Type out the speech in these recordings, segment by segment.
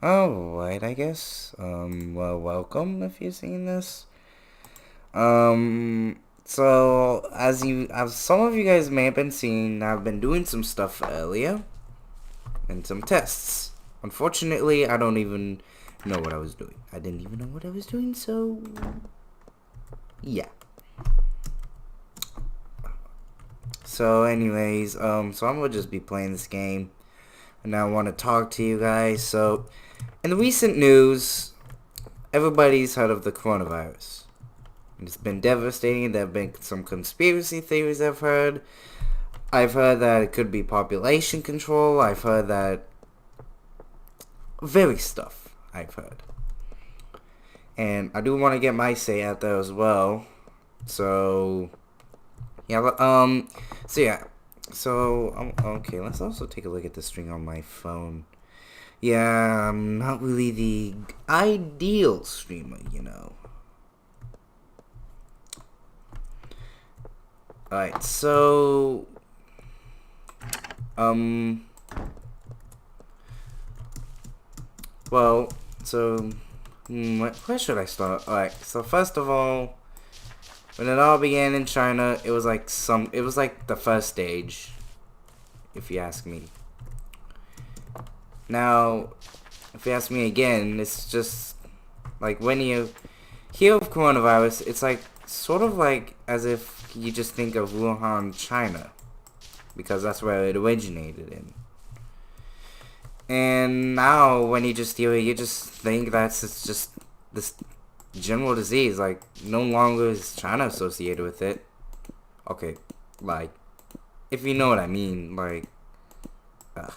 Alright, I guess. Well, welcome if you're seeing this. So as some of you guys may have been seeing, I've been doing some stuff earlier and some tests. Unfortunately, I don't even know what I was doing. I didn't even know what I was doing, so yeah. So anyways, so I'm gonna just be playing this game, and I want to talk to you guys. So, in the recent news, everybody's heard of the coronavirus. It's been devastating. There have been some conspiracy theories I've heard. I've heard that it could be population control. I've heard that very stuff I've heard. And I do want to get my say out there as well. So, yeah, so yeah. So, okay, let's also take a look at the string on my phone. Yeah, I'm not really the ideal streamer. Alright, so um well, so where should I start? Alright, so first of all, when it all began in China, it was like the first stage, if you ask me. Now, if you ask me again, it's just like when you hear of coronavirus, it's like sort of like as if you just think of Wuhan, China, because that's where it originated in. And now, when you just hear it, you just think it's just this general disease. Like, no longer is China associated with it. Okay, like, if you know what I mean, uh,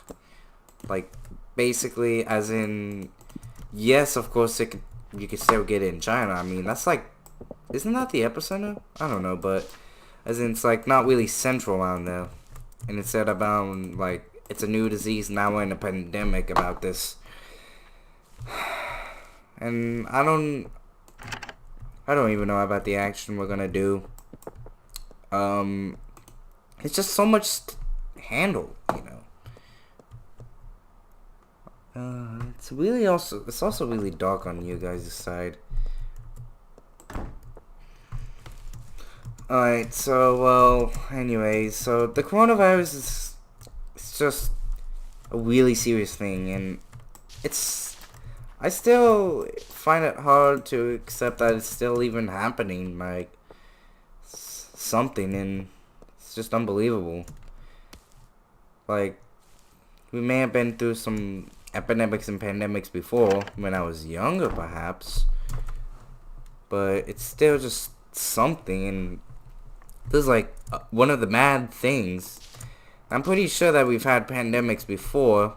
like, basically, as in, yes, of course, you could still get it in China. I mean, that's like, isn't that the epicenter? I don't know, but as in, it's like not really central around there. And it said about like it's a new disease now, we're in a pandemic about this, and I don't even know about the action we're gonna do. Um, it's just so much to handle. It's also really dark on you guys' side. Alright, so well, anyways, so the coronavirus is it's just a really serious thing, and it's I still find it hard to accept that it's still even happening, like something, and it's just unbelievable. Like, we may have been through some epidemics and pandemics before when I was younger, perhaps, but it's still just something, and this is like one of the mad things. I'm pretty sure that we've had pandemics before.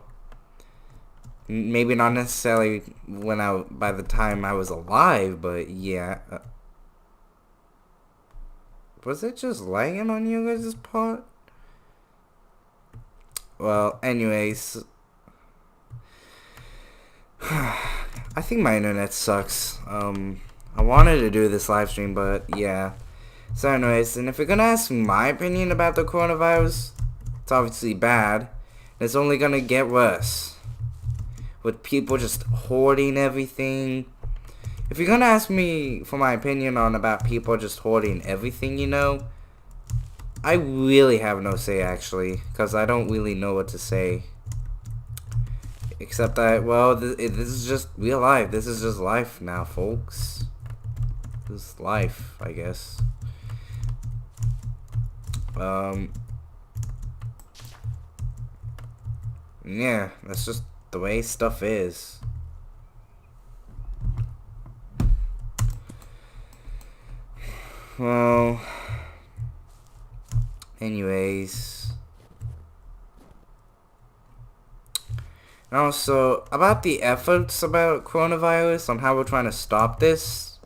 Maybe not necessarily by the time I was alive, but yeah. Was it just lagging on you guys' part? Well, anyways. I think my internet sucks. I wanted to do this live stream, but yeah. So anyways, and if you're gonna ask my opinion about the coronavirus, it's obviously bad. It's only gonna get worse. With people just hoarding everything. If you're gonna ask me for my opinion on about people just hoarding everything, I really have no say actually, because I don't really know what to say. Except that, well, this is just real life. This is just life now, folks. This is life, I guess. Yeah, that's just the way stuff is. Well, anyways. And also, about the efforts about coronavirus on how we're trying to stop this.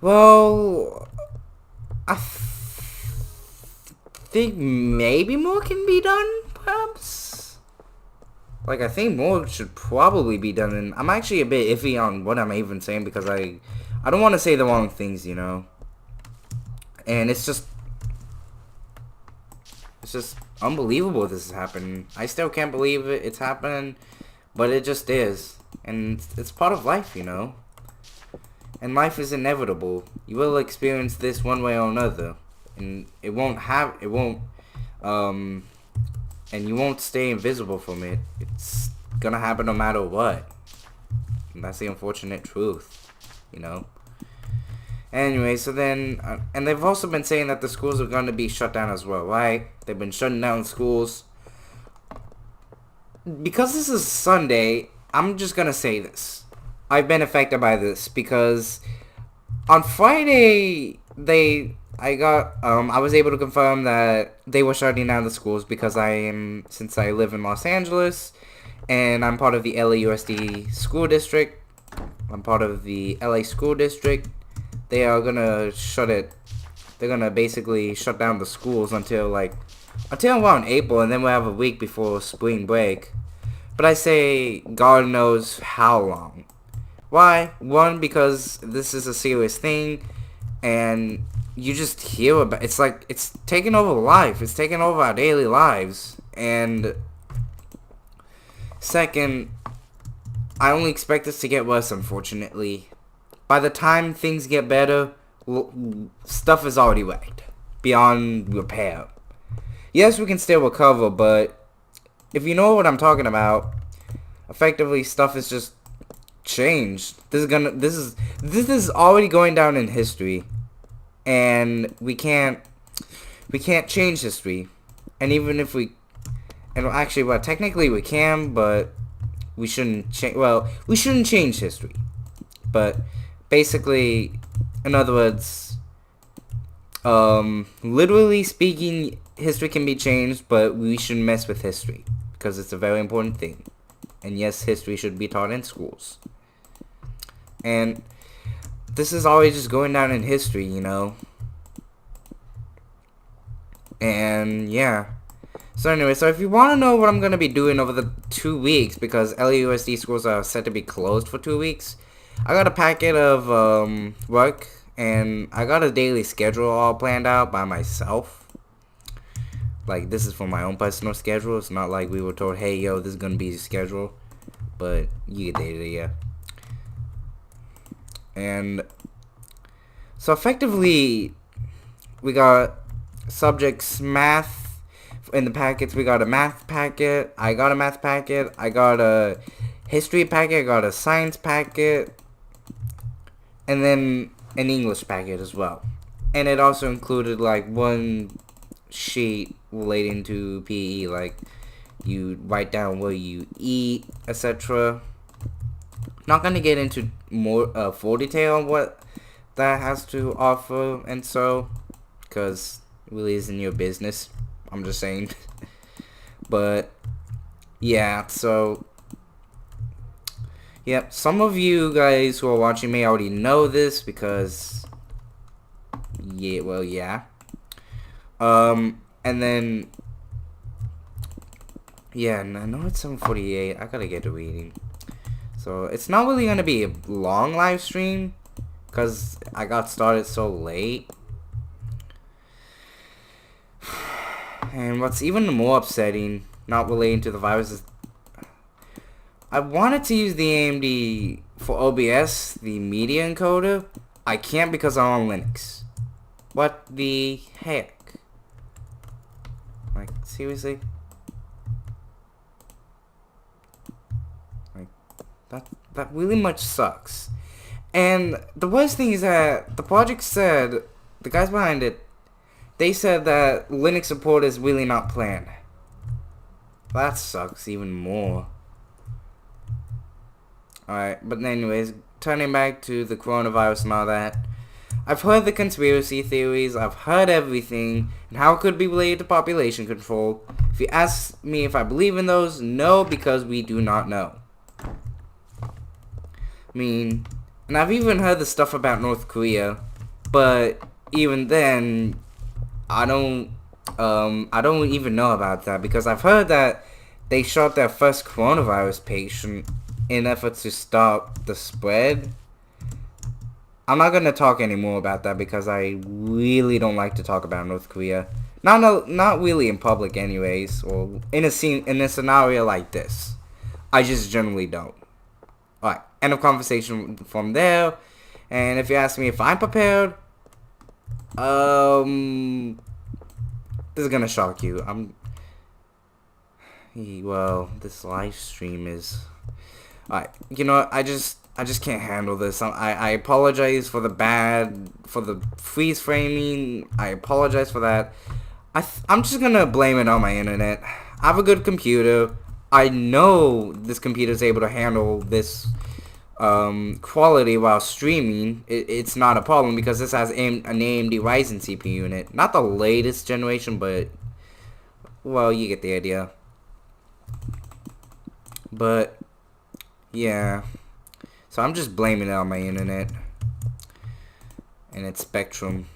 Well, I think maybe more can be done, perhaps. Like, I think more should probably be done, and I'm actually a bit iffy on what I'm even saying because I don't want to say the wrong things. And it's just unbelievable this is happening. I still can't believe it's happening, But it just is. And it's part of life, you know. And life is inevitable. You will experience this one way or another. And and you won't stay invisible from it. It's gonna happen no matter what. And that's the unfortunate truth, you know. Anyway, so then, and they've also been saying that the schools are going to be shut down as well, right? They've been shutting down schools. Because this is Sunday, I'm just going to say this. I've been affected by this because on Friday, I was able to confirm that they were shutting down the schools because since I live in Los Angeles, and I'm part of the LAUSD school district. I'm part of the LA school district. They are gonna they're gonna basically shut down the schools until around April, and then we'll have a week before spring break. But I say God knows how long. Why? One, because this is a serious thing, and you just hear about it's like it's taking over life. It's taking over our daily lives. And second, I only expect this to get worse, unfortunately. By the time things get better, stuff is already wrecked. Beyond repair. Yes, we can still recover, but if you know what I'm talking about, effectively stuff is just changed. This is already going down in history. And we can't change history. And even if technically we can, but we shouldn't change history. But basically, in other words, literally speaking, history can be changed, but we shouldn't mess with history because it's a very important thing. And yes, history should be taught in schools. And this is always just going down in history, you know. And yeah. So anyway, so if you want to know what I'm going to be doing over the 2 weeks, because LAUSD schools are set to be closed for 2 weeks, I got a packet of work, and I got a daily schedule all planned out by myself. Like, this is for my own personal schedule. It's not like we were told, hey, yo, this is going to be your schedule. But you get the idea. And so effectively, we got subjects math. In the packets, we got a math packet. I got a math packet. I got a history packet. I got a science packet. And then an English packet as well. And it also included like one sheet relating to PE. Like you write down where you eat, etc. Not going to get into more full detail on what that has to offer and so. Because it really isn't your business. I'm just saying. But yeah, so yeah, some of you guys who are watching may already know this because yeah. And then yeah, and I know it's 7:48. I gotta get to reading. So it's not really gonna be a long live stream because I got started so late. And what's even more upsetting, not relating to the virus, is I wanted to use the AMD for OBS, the media encoder. I can't because I'm on Linux. What the heck? Like, seriously? Like, that really much sucks. And the worst thing is that the project said, the guys behind it, they said that Linux support is really not planned. That sucks even more. Alright, but anyways, turning back to the coronavirus and all that. I've heard the conspiracy theories, I've heard everything, and how it could be related to population control. If you ask me if I believe in those, no, because we do not know. I mean, and I've even heard the stuff about North Korea, but even then, I don't even know about that because I've heard that they shot their first coronavirus patient in efforts to stop the spread. I'm not gonna talk anymore about that because I really don't like to talk about North Korea. Not really in public, anyways, or in a scenario like this. I just generally don't. Alright, end of conversation from there. And if you ask me if I'm prepared, this is gonna shock you. Well, this live stream is... Alright, you know what, I just can't handle this. I apologize for the freeze framing. I apologize for that. I'm just gonna blame it on my internet. I have a good computer. I know this computer is able to handle this quality while streaming. It's not a problem because this has an AMD Ryzen CPU unit. Not the latest generation, but, well, you get the idea. But, yeah. So I'm just blaming it on my internet and its Spectrum.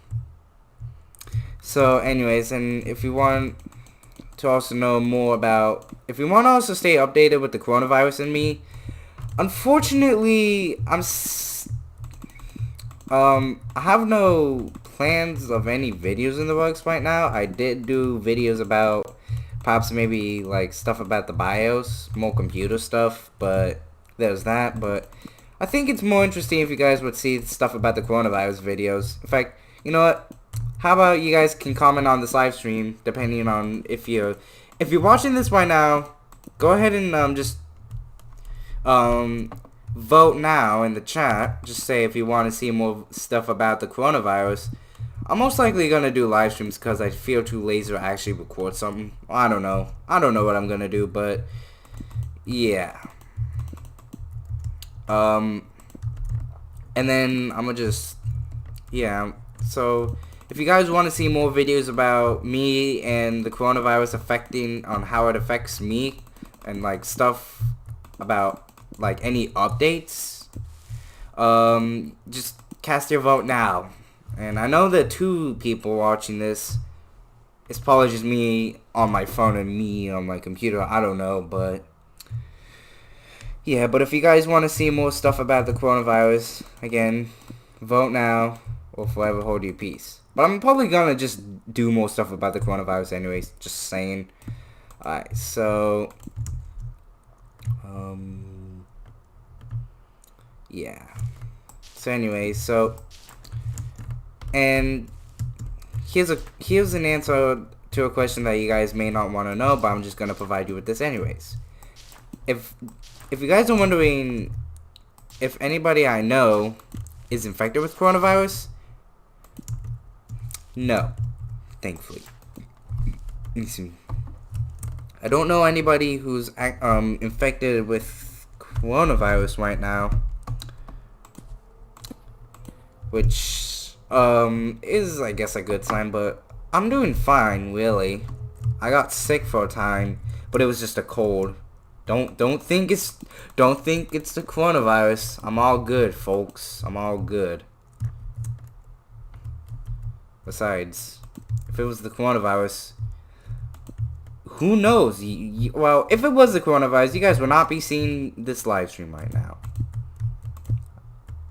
So anyways, and if you want to also know more about, if you want to also stay updated with the coronavirus and me, unfortunately, I have no plans of any videos in the works right now. I did do videos about perhaps maybe like stuff about the BIOS, more computer stuff, but there's that. But I think it's more interesting if you guys would see stuff about the coronavirus videos. In fact, you know what? How about you guys can comment on this live stream, depending on if you're watching this right now. Go ahead and just vote now in the chat. Just say if you want to see more stuff about the coronavirus. I'm most likely gonna do live streams because I feel too lazy to actually record something. I don't know. I don't know what I'm gonna do, but yeah. And then I'm gonna just, yeah. So if you guys want to see more videos about me and the coronavirus affecting on how it affects me and like stuff about like any updates, just cast your vote now. And I know that 2 people watching this. It's probably just me on my phone and me on my computer. I don't know, but yeah. But if you guys want to see more stuff about the coronavirus, again, vote now or forever hold your peace. But I'm probably gonna just do more stuff about the coronavirus anyways. Just saying. Alright, so yeah. So anyways, and here's an answer to a question that you guys may not want to know, but I'm just gonna provide you with this anyways. If you guys are wondering if anybody I know is infected with coronavirus, no, thankfully. Let me see. I don't know anybody who's infected with coronavirus right now, which is, I guess, a good sign. But I'm doing fine, really. I got sick for a time, but it was just a cold. Don't think it's the coronavirus. I'm all good, folks. I'm all good. Besides, if it was the coronavirus, who knows? Well, if it was the coronavirus, you guys would not be seeing this live stream right now.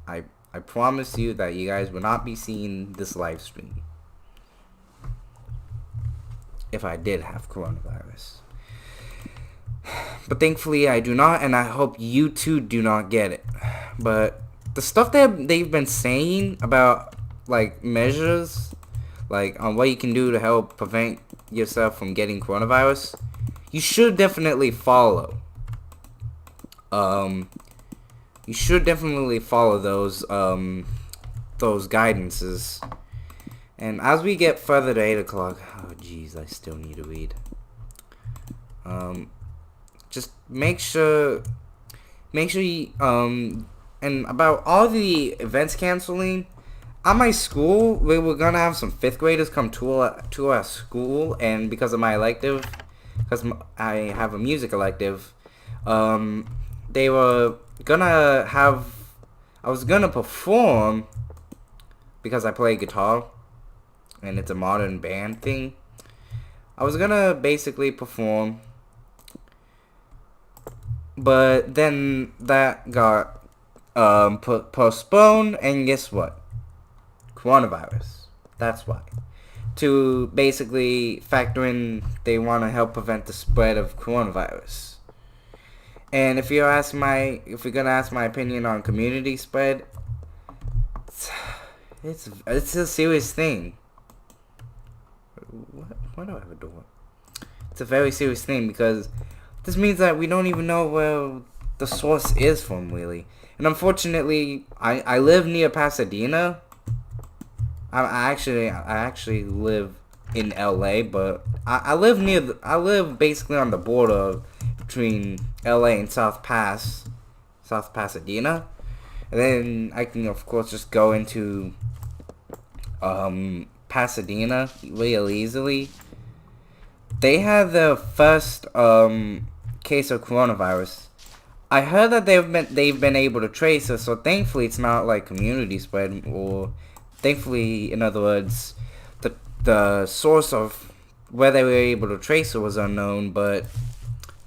I promise you that you guys would not be seeing this live stream if I did have coronavirus. But thankfully I do not, and I hope you too do not get it. But the stuff that they've been saying about like measures, like on what you can do to help prevent yourself from getting coronavirus, you should definitely follow. You should definitely follow those guidances. And as we get further to 8 o'clock, oh jeez, I still need to read. Just make sure you, and about all the events canceling, at my school, we were gonna have some 5th graders come to our school, and because of my elective, because I have a music elective, they were gonna have, I was gonna perform, because I play guitar, and it's a modern band thing. I was gonna basically perform, but then that got postponed, and guess what? Coronavirus. That's why. To basically factor in, they want to help prevent the spread of coronavirus. And if you're gonna ask my opinion on community spread, it's a serious thing. Why do I have a door? It's a very serious thing because this means that we don't even know where the source is from, really. And unfortunately, I live near Pasadena. I actually live in LA, but I live basically on the border between LA and South Pasadena. And then I can of course just go into Pasadena real easily. They had the first case of coronavirus. I heard that they've been able to trace it, so thankfully it's not like community spread, or thankfully, in other words, the source of where they were able to trace it was unknown, but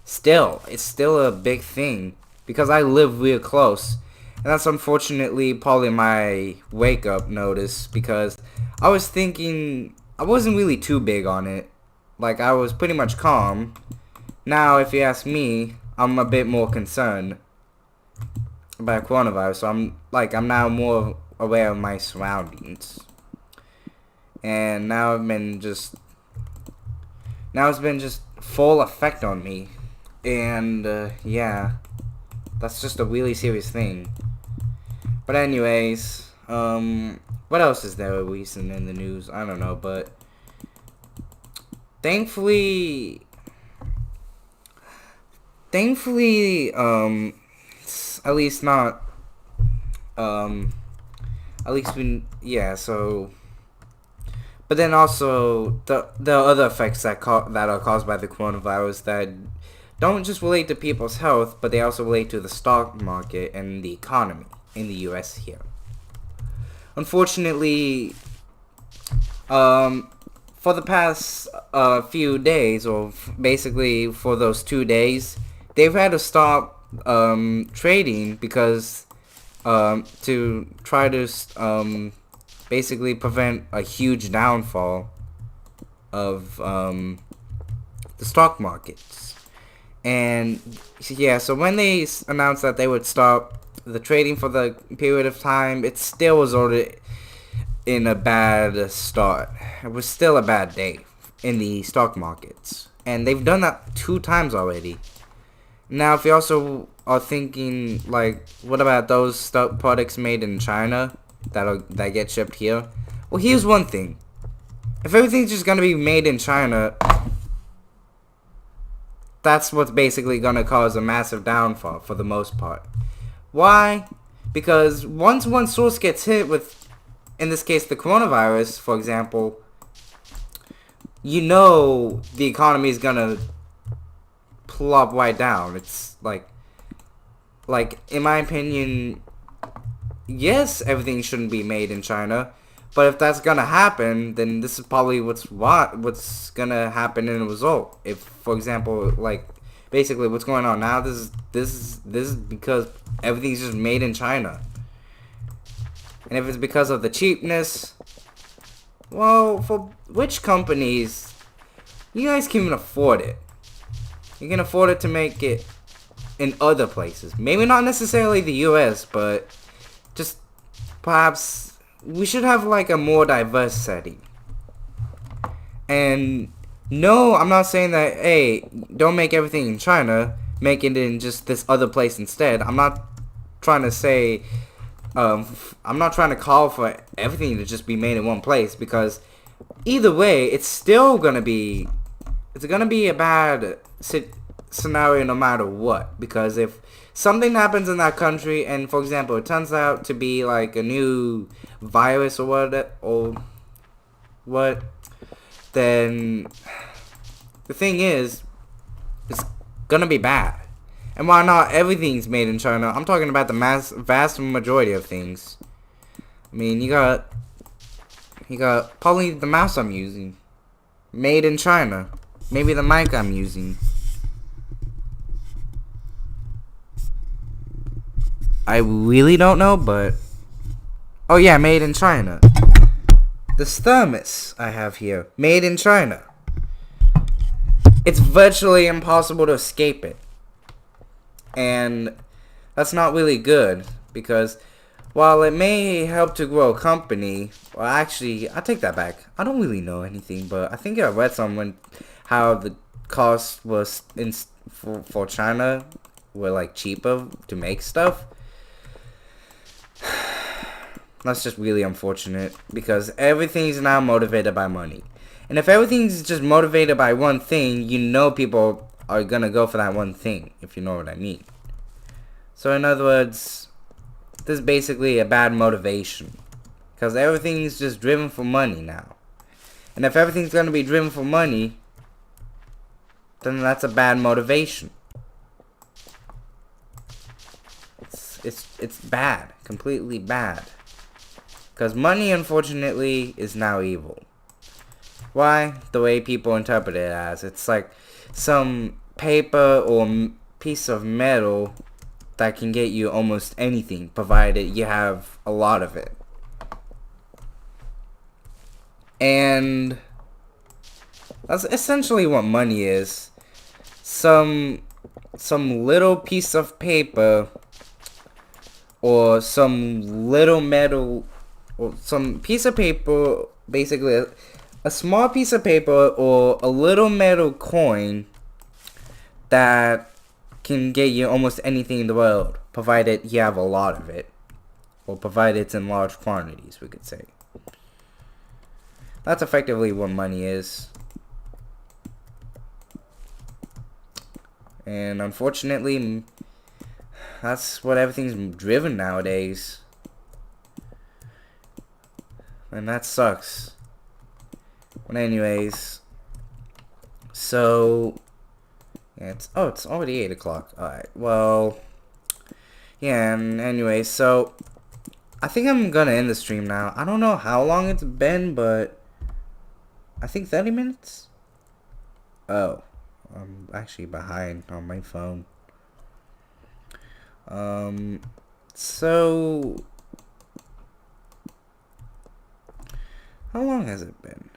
still, it's still a big thing because I live real close, and that's unfortunately probably my wake up notice because I was thinking I wasn't really too big on it. Like, I was pretty much calm. Now, if you ask me, I'm a bit more concerned about coronavirus. So I'm now more aware of my surroundings. And now it's been just full effect on me. And, yeah. That's just a really serious thing. But anyways, what else is there recent in the news? I don't know, but thankfully, at least not, at least so, but then also, the other effects that are caused by the coronavirus that don't just relate to people's health, but they also relate to the stock market and the economy in the US here. Unfortunately, for the past few days, or basically for those 2 days, they've had to stop trading because to try to basically prevent a huge downfall of the stock markets. And yeah, so when they announced that they would stop the trading for the period of time, it still resulted in a bad start. It was still a bad day in the stock markets, and they've done that 2 times already. Now, if you also are thinking, like, what about those products made in China that get shipped here? Well, here's one thing. If everything's just gonna be made in China, that's what's basically gonna cause a massive downfall for the most part. Why? Because once one source gets hit with, in this case, the coronavirus, for example, you know the economy is gonna plop right down. It's like in my opinion, yes, everything shouldn't be made in China, but if that's gonna happen, then this is probably what's gonna happen in the result. If, for example, like basically what's going on now, this is because everything's just made in China. And if it's because of the cheapness, well, for which companies, you guys can even afford it. You can afford it to make it in other places. Maybe not necessarily the US, but just perhaps we should have like a more diverse setting. And no, I'm not saying that, hey, don't make everything in China, make it in just this other place instead. I'm not trying to say, I'm not trying to call for everything to just be made in one place, because either way, it's still gonna be, a bad scenario no matter what. Because if something happens in that country, and for example, it turns out to be like a new virus or what, then the thing is, it's gonna be bad. And while not everything's made in China, I'm talking about the vast majority of things. I mean, you got probably the mouse I'm using, made in China. Maybe the mic I'm using. I really don't know, but oh yeah, made in China. This thermos I have here, made in China. It's virtually impossible to escape it. And that's not really good, because while it may help to grow a company, well, actually, I take that back. I don't really know anything, but I think I read somewhere how the cost was for China were like cheaper to make stuff. That's just really unfortunate, because everything's now motivated by money. And if everything's just motivated by one thing, you know people are gonna go for that one thing, if you know what I mean. So in other words, this is basically a bad motivation, because everything's just driven for money now. And if everything's gonna be driven for money, then that's a bad motivation. It's bad, completely bad. Because money, unfortunately, is now evil. Why? The way people interpret it as. It's like some paper or piece of metal that can get you almost anything, provided you have a lot of it. And that's essentially what money is. Some little piece of paper or some little metal or some piece of paper, basically a small piece of paper or a little metal coin that can get you almost anything in the world, provided you have a lot of it, or provided it's in large quantities, we could say. That's effectively what money is. And unfortunately, that's what everything's driven nowadays. And that sucks. But anyways, so yeah, it's already 8 o'clock. Alright, well, yeah, and anyway, so I think I'm gonna end the stream now. I don't know how long it's been, but I think 30 minutes? Oh, I'm actually behind on my phone. So how long has it been?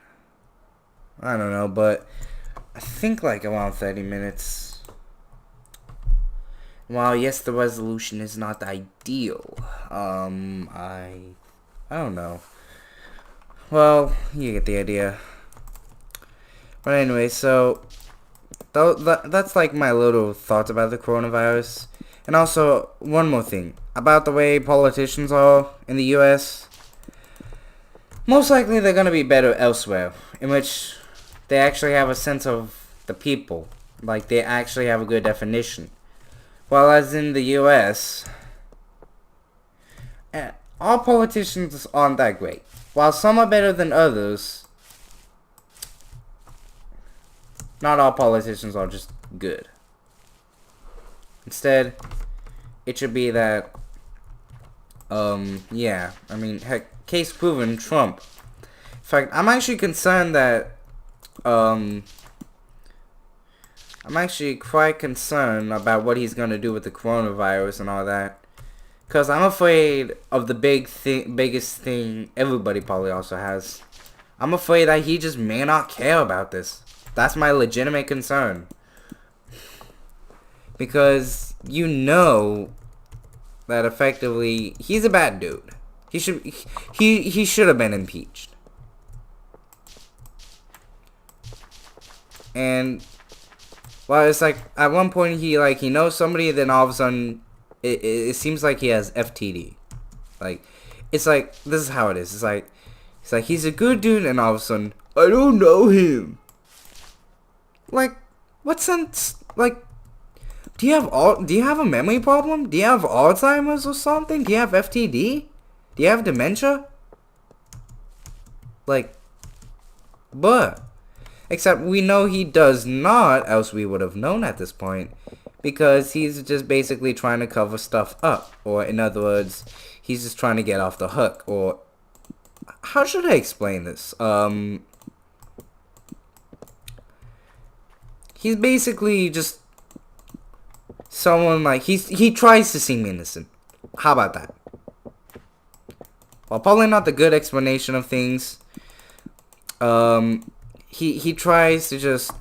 I don't know, but I think like around 30 minutes. While yes, the resolution is not ideal, I don't know. Well, you get the idea. But anyway, so that's like my little thoughts about the coronavirus. And also, one more thing about the way politicians are in the US. Most likely they're going to be better elsewhere, in which they actually have a sense of the people. Like, they actually have a good definition. While as in the US, all politicians aren't that great. While some are better than others, not all politicians are just good. Instead, it should be that, yeah, I mean, heck, case proven, Trump. In fact, I'm actually concerned that, I'm actually quite concerned about what he's gonna do with the coronavirus and all that. Because I'm afraid of the biggest thing everybody probably also has. I'm afraid that he just may not care about this. That's my legitimate concern. Because you know that effectively he's a bad dude. He should have been impeached. And well, it's like at one point he knows somebody, then all of a sudden it seems like he has FTD. Like, it's like, this is how it is. It's like he's a good dude, and all of a sudden I don't know him. Like, what sense? Like, do you have a memory problem? Do you have Alzheimer's or something? Do you have FTD? Do you have dementia? Like, but except we know he does not, else we would have known at this point, because he's just basically trying to cover stuff up, or in other words, he's just trying to get off the hook. Or how should I explain this? He's basically just someone like he tries to seem innocent. How about that? Well, probably not the good explanation of things. He tries to just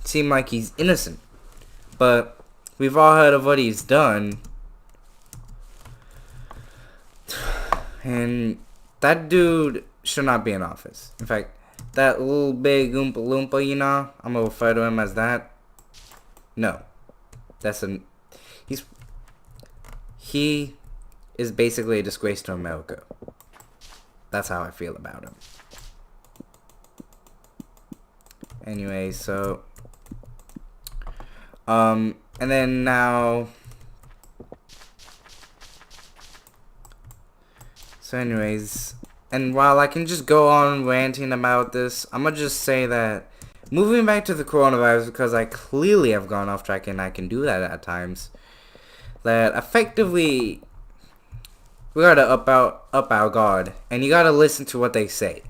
seem like he's innocent, but we've all heard of what he's done. And that dude should not be in office. In fact, that little big Oompa Loompa, you know, I'm gonna refer to him as that. No. He is basically a disgrace to America. That's how I feel about him. Anyway, so and then now, so anyways, and while I can just go on ranting about this, I'm gonna just say that moving back to the coronavirus, because I clearly have gone off track and I can do that at times, that effectively we gotta up our guard, and you gotta listen to what they say.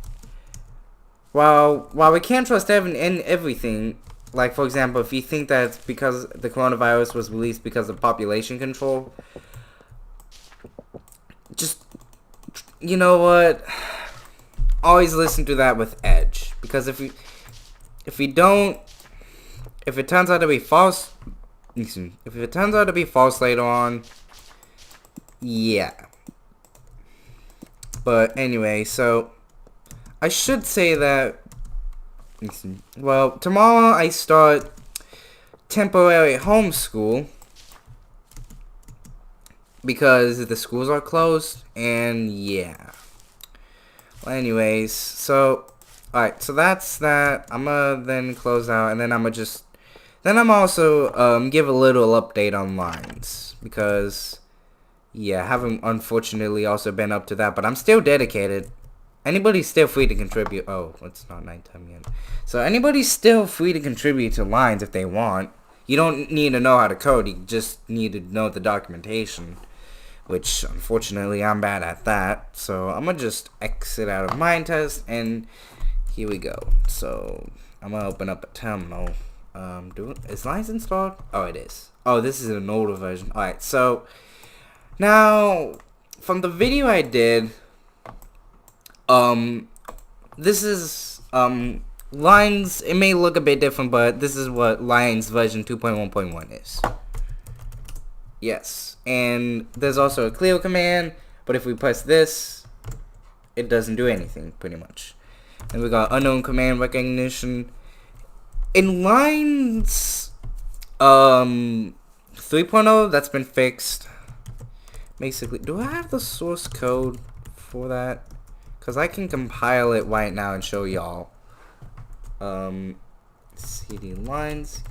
While we can't trust everything, like for example, if you think that it's because the coronavirus was released because of population control, just, you know what? Always listen to that with edge, because if it turns out to be false, later on, yeah. But anyway, so I should say that, well, tomorrow I start temporary homeschool because the schools are closed, and yeah. Well, anyways, so, alright, so that's that. I'm gonna then close out, and then I'm also give a little update on lines, because, yeah, I haven't unfortunately also been up to that, but I'm still dedicated. Anybody's still free to contribute. Oh, it's not nighttime yet. So anybody's still free to contribute to lines if they want. You don't need to know how to code. You just need to know the documentation, which unfortunately I'm bad at that. So I'm gonna just exit out of Minetest, and here we go. So I'm gonna open up a terminal. Is lines installed? Oh, it is. Oh, this is an older version. All right. So now from the video I did. This is, lines, it may look a bit different, but this is what lines version 2.1.1 is. Yes, and there's also a clear command, but if we press this, it doesn't do anything, pretty much. And we got unknown command recognition. In lines, 3.0, that's been fixed. Basically, do I have the source code for that? Because I can compile it right now and show y'all. CD lines.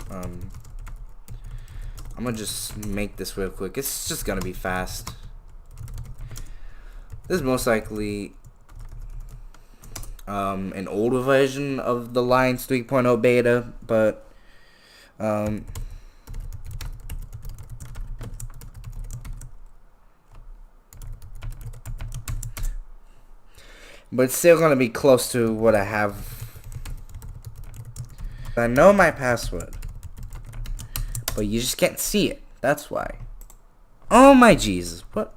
I'm gonna just make this real quick. It's just gonna be fast. This is most likely an older version of the Lines 3.0 beta, but but it's still gonna be close to what I have. I know my password, but you just can't see it. That's why. Oh my Jesus! What?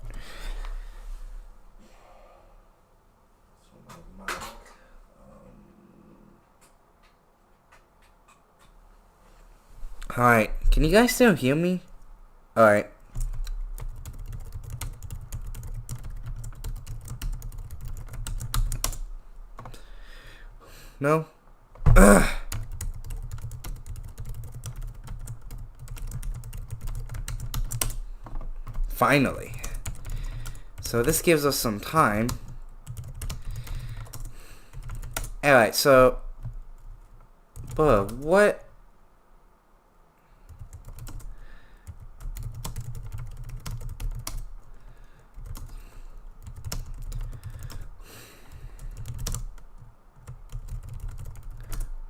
All right, can you guys still hear me? All right. No? Ugh. Finally. So this gives us some time. Alright, so... But what...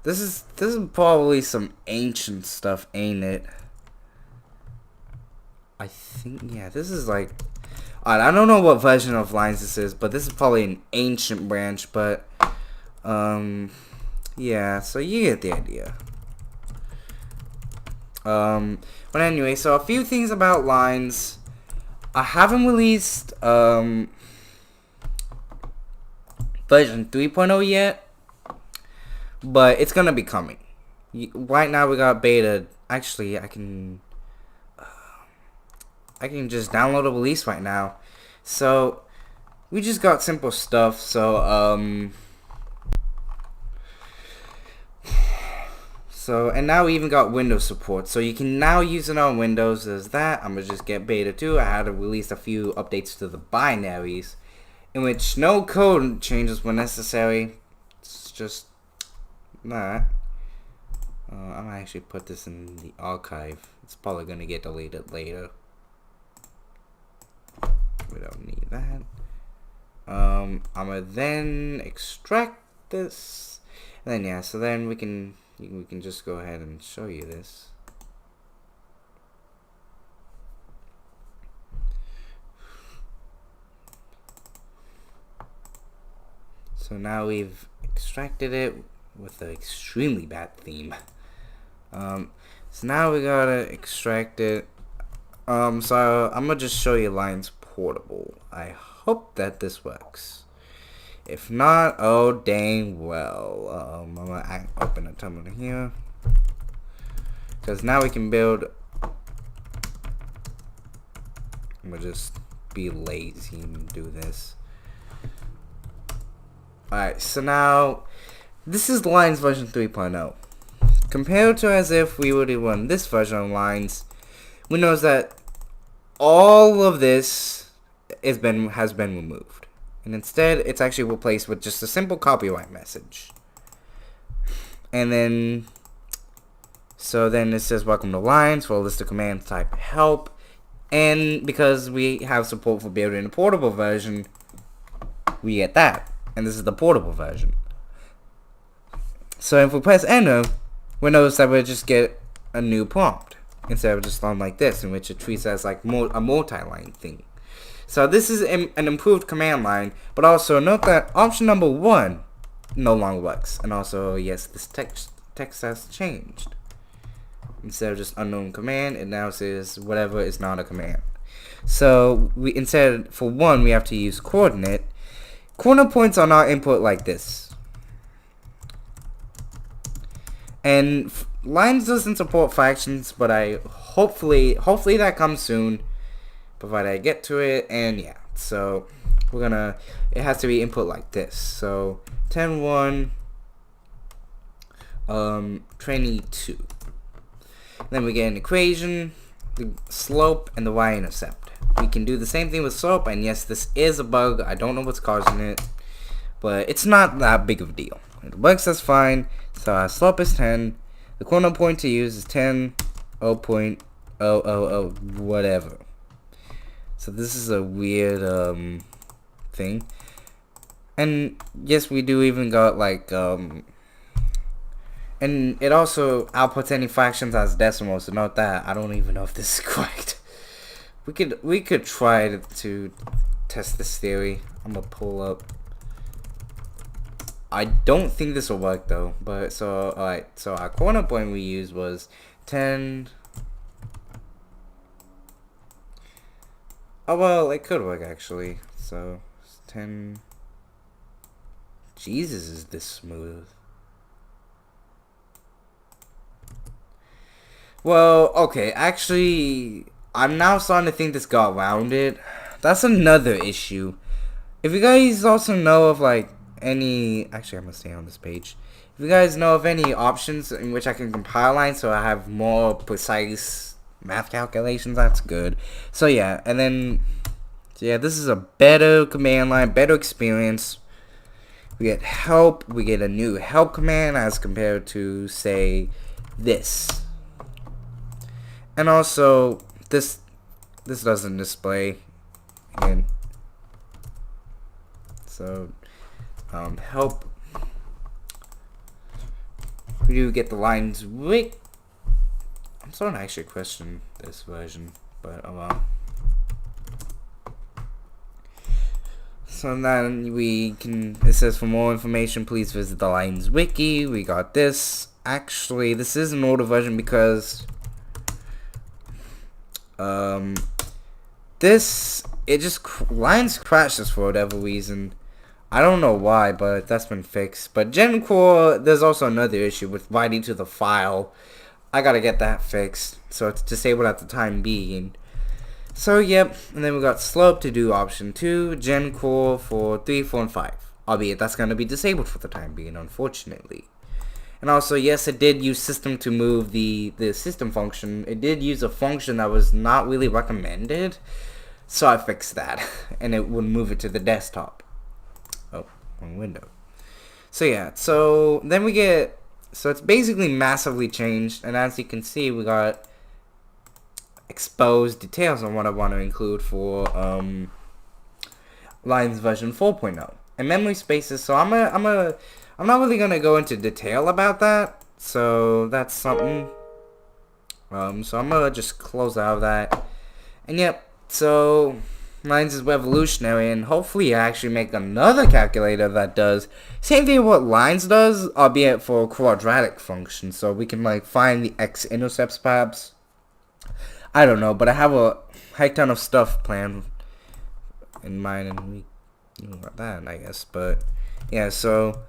This is probably some ancient stuff, ain't it? I think, yeah, this is like... I don't know what version of Lines this is, but this is probably an ancient branch, but... yeah, so you get the idea. But anyway, so a few things about Lines. I haven't released, version 3.0 yet. but it's gonna be coming. Right now we got beta. Actually, I can just download a release right now. So we just got simple stuff. So and now we even got Windows support. So you can now use it on Windows as that. I'm gonna just get beta 2. I had to release a few updates to the binaries, in which no code changes were necessary. It's just that. I'm gonna actually put this in the archive. It's probably gonna get deleted later. We don't need that. I'm gonna then extract this, and then yeah. So then we can just go ahead and show you this. So now we've extracted it with an extremely bad theme. So now we gotta extract it. So I'm gonna just show you Lines Portable. I hope that this works. If not, oh dang well. I'm gonna open a terminal here, because now we can build. I'm gonna just be lazy and do this. Alright, so now this is Lines version 3.0. Compared to as if we would have run this version of Lines, we know that all of this has been removed, and instead it's actually replaced with just a simple copyright message. And then so then it says welcome to Lines for a list of commands, type help, and because we have support for building a portable version, we get that, and this is the portable version. So if we press enter, we notice that we just get a new prompt instead of just line like this, in which it treats as like a multi-line thing. So this is an improved command line, but also note that option number 1 no longer works, and also yes, this text has changed. Instead of just unknown command, it now says whatever is not a command. So we instead for 1 we have to use coordinate. Corner points are not input like this. And Lines doesn't support fractions, but hopefully that comes soon, provided I get to it. And yeah, so it has to be input like this. So 10-1, trainee 2. Then we get an equation, the slope, and the y-intercept. We can do the same thing with slope, and yes, this is a bug. I don't know what's causing it, but it's not that big of a deal. It works, that's fine. So our slope is 10. The corner point to use is 10, 0.000, whatever. So this is a weird thing. And yes, we do even got like and it also outputs any fractions as decimals. So note that. I don't even know if this is correct. We could try to test this theory. I'm gonna pull up. I don't think this will work though. But so alright, so our corner point we used was 10. Oh well, it could work actually. So 10. Jesus, is this smooth? Well, okay, actually, I'm now starting to think this got rounded. That's another issue. If you guys also know of like any, actually I'm gonna stay on this page. If you guys know of any options in which I can compile lines so I have more precise math calculations, that's good. So yeah, and then, so yeah, this is a better command line, better experience. We get help, we get a new help command as compared to say this. And also, this doesn't display again. So, help. We do get the lines wait. I'm starting to actually question this version, but oh well. So then we can. It says for more information, please visit the Lines wiki. We got this. Actually, this is an older version because Lines crashes for whatever reason. I don't know why, but that's been fixed. But Gen Core, there's also another issue with writing to the file. I gotta get that fixed, so it's disabled at the time being. So yep, and then we got Slope to do option 2, Gen Core for 3, 4, and 5. Albeit that's gonna be disabled for the time being, unfortunately. And also, yes, it did use system to move the system function. It did use a function that was not really recommended. So I fixed that. And it would move it to the desktop. Oh, wrong window. So yeah, so then we get... So it's basically massively changed. And as you can see, we got exposed details on what I want to include for Lions version 4.0. And memory spaces, so I'm not really gonna go into detail about that, so that's something. So I'm gonna just close out of that. And yep, so Lines is revolutionary, and hopefully I actually make another calculator that does same thing what Lines does, albeit for a quadratic function, so we can like find the x-intercepts perhaps. I don't know, but I have a heck ton of stuff planned in mind, and we got that, I guess. But yeah, so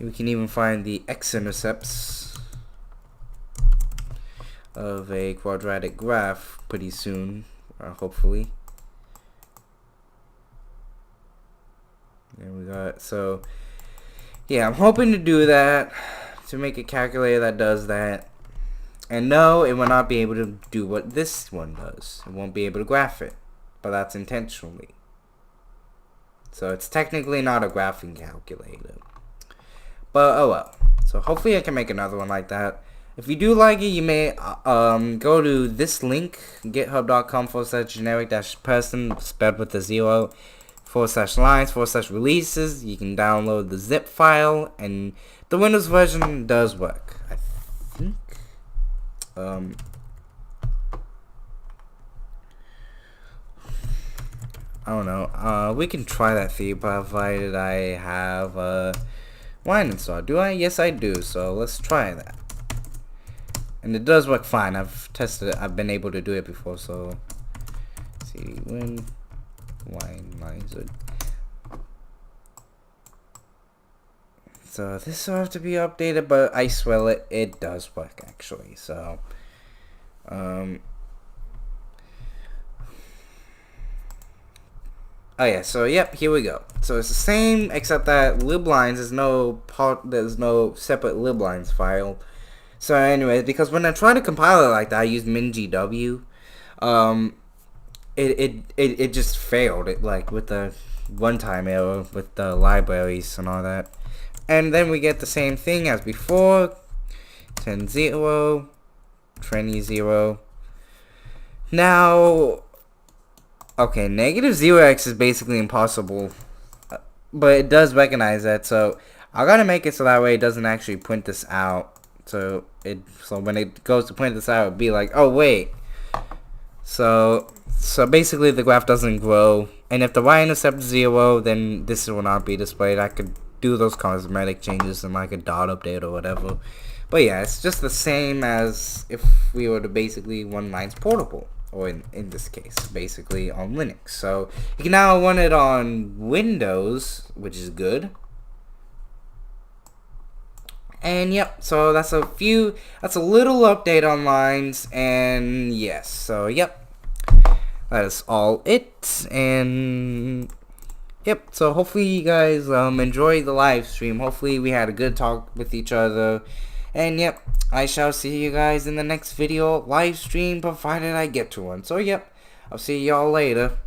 we can even find the x-intercepts of a quadratic graph pretty soon, hopefully. There we got. So yeah, I'm hoping to do that, to make a calculator that does that. And no, it will not be able to do what this one does. It won't be able to graph it, but that's intentionally. So it's technically not a graphing calculator. But oh well. So hopefully I can make another one like that. If you do like it, you may go to this link, github.com/generic-person, spelled with a 0, /lines/releases. You can download the zip file, and the Windows version does work, I think. I don't know. We can try that for you, provided I have Wine installed. Do I? Yes, I do. So let's try that. And it does work fine. I've tested it. I've been able to do it before. So let's see when Wine lines. So this will have to be updated, but I swear it does work actually. So oh yeah, so yep, here we go. So it's the same, except that liblines there's no separate liblines file. So anyway, because when I tried to compile it like that, I used MinGW. It just failed. It like with the runtime error with the libraries and all that. And then we get the same thing as before. 10.0, 20.0. Now, okay, -0x is basically impossible, but it does recognize that, so I gotta make it so that way it doesn't actually print this out. So when it goes to print this out, it'll be like, oh wait. So basically the graph doesn't grow, and if the y-intercept is 0, then this will not be displayed. I could do those cosmetic changes in like a dot update or whatever. But yeah, it's just the same as if we were to basically run Lines Portable, or in this case, basically on Linux. So you can now run it on Windows, which is good. And yep, so that's a little update on Lines, and yes, so yep, that is all it. And yep, so hopefully you guys enjoy the live stream. Hopefully we had a good talk with each other. And yep, I shall see you guys in the next video live stream, provided I get to one. So yep, I'll see y'all later.